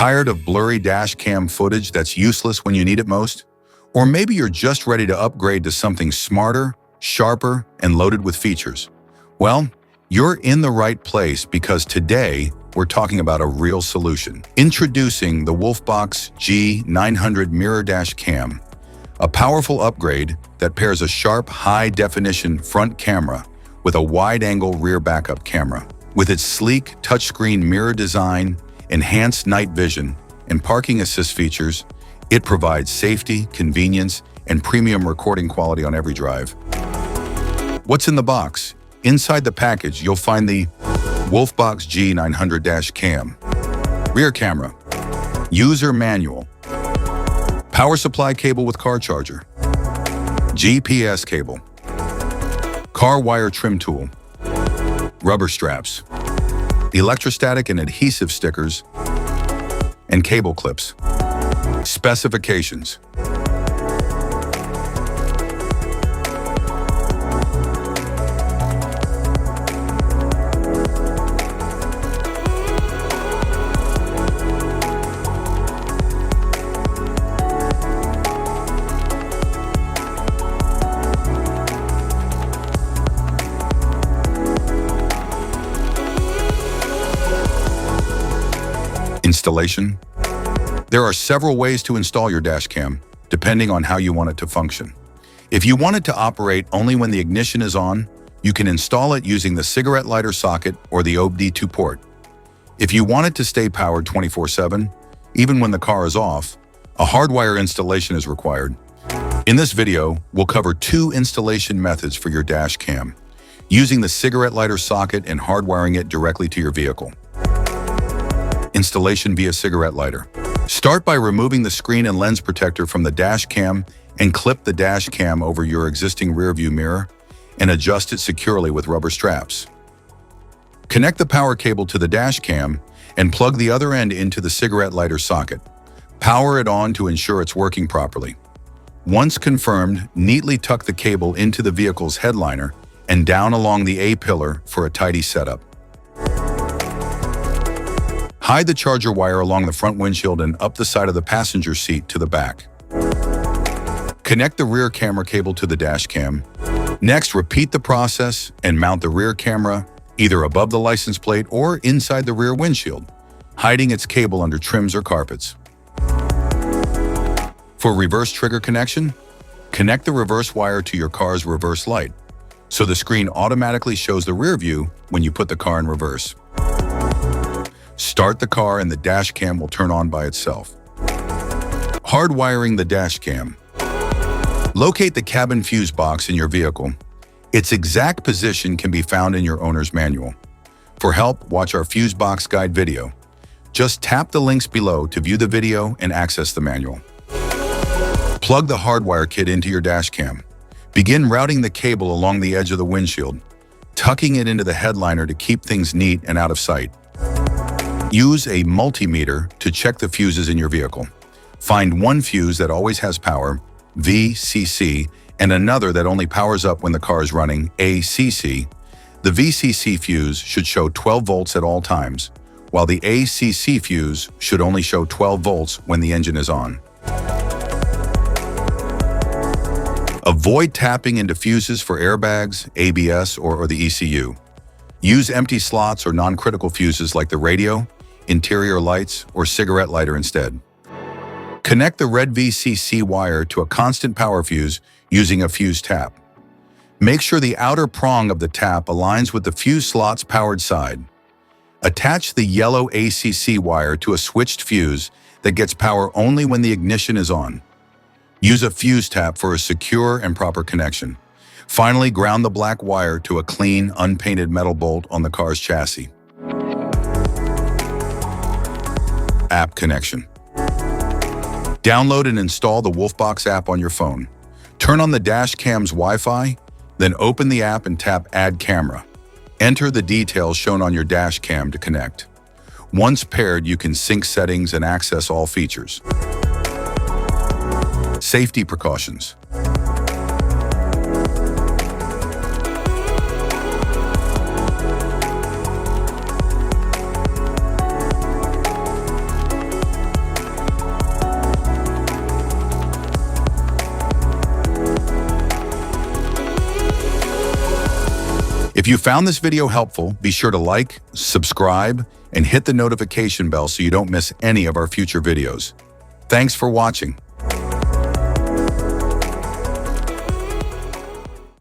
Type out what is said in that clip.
Tired of blurry dash cam footage that's useless when you need it most? Or maybe you're just ready to upgrade to something smarter, sharper, and loaded with features. Well, you're in the right place because today we're talking about a real solution. Introducing the Wolfbox G900 Mirror Dash Cam, a powerful upgrade that pairs a sharp, high-definition front camera with a wide-angle rear backup camera. With its sleek touchscreen mirror design, enhanced night vision, and parking assist features, it provides safety, convenience, and premium recording quality on every drive. What's in the box? Inside the package, you'll find the Wolfbox G900 Dash Cam, rear camera, user manual, power supply cable with car charger, GPS cable, car wire trim tool, rubber straps, electrostatic and adhesive stickers, and cable clips. Specifications. Installation. There are several ways to install your dash cam, depending on how you want it to function. If you want it to operate only when the ignition is on, you can install it using the cigarette lighter socket or the OBD2 port. If you want it to stay powered 24/7, even when the car is off, a hardwire installation is required. In this video, we'll cover two installation methods for your dash cam, using the cigarette lighter socket and hardwiring it directly to your vehicle. Installation via cigarette lighter. Start by removing the screen and lens protector from the dash cam and clip the dash cam over your existing rearview mirror and adjust it securely with rubber straps. Connect the power cable to the dash cam and plug the other end into the cigarette lighter socket. Power it on to ensure it's working properly. Once confirmed, neatly tuck the cable into the vehicle's headliner and down along the A-pillar for a tidy setup. Hide the charger wire along the front windshield and up the side of the passenger seat to the back. Connect the rear camera cable to the dash cam. Next, repeat the process and mount the rear camera either above the license plate or inside the rear windshield, hiding its cable under trims or carpets. For reverse trigger connection, connect the reverse wire to your car's reverse light, so the screen automatically shows the rear view when you put the car in reverse. Start the car and the dash cam will turn on by itself. Hardwiring the dash cam. Locate the cabin fuse box in your vehicle. Its exact position can be found in your owner's manual. For help, watch our fuse box guide video. Just tap the links below to view the video and access the manual. Plug the hardwire kit into your dash cam. Begin routing the cable along the edge of the windshield, tucking it into the headliner to keep things neat and out of sight. Use a multimeter to check the fuses in your vehicle. Find one fuse that always has power, VCC, and another that only powers up when the car is running, ACC. The VCC fuse should show 12 volts at all times, while the ACC fuse should only show 12 volts when the engine is on. Avoid tapping into fuses for airbags, ABS, or the ECU. Use empty slots or non-critical fuses like the radio, interior lights, or cigarette lighter instead. Connect the red VCC wire to a constant power fuse using a fuse tap. Make sure the outer prong of the tap aligns with the fuse slot's powered side. Attach the yellow ACC wire to a switched fuse that gets power only when the ignition is on. Use a fuse tap for a secure and proper connection. Finally, ground the black wire to a clean, unpainted metal bolt on the car's chassis. App connection. Download and install the Wolfbox app on your phone. Turn on the dash cam's Wi-Fi, then open the app and tap Add Camera. Enter the details shown on your dash cam to connect. Once paired, you can sync settings and access all features. Safety precautions. If you found this video helpful, be sure to like, subscribe, and hit the notification bell so you don't miss any of our future videos. Thanks for watching.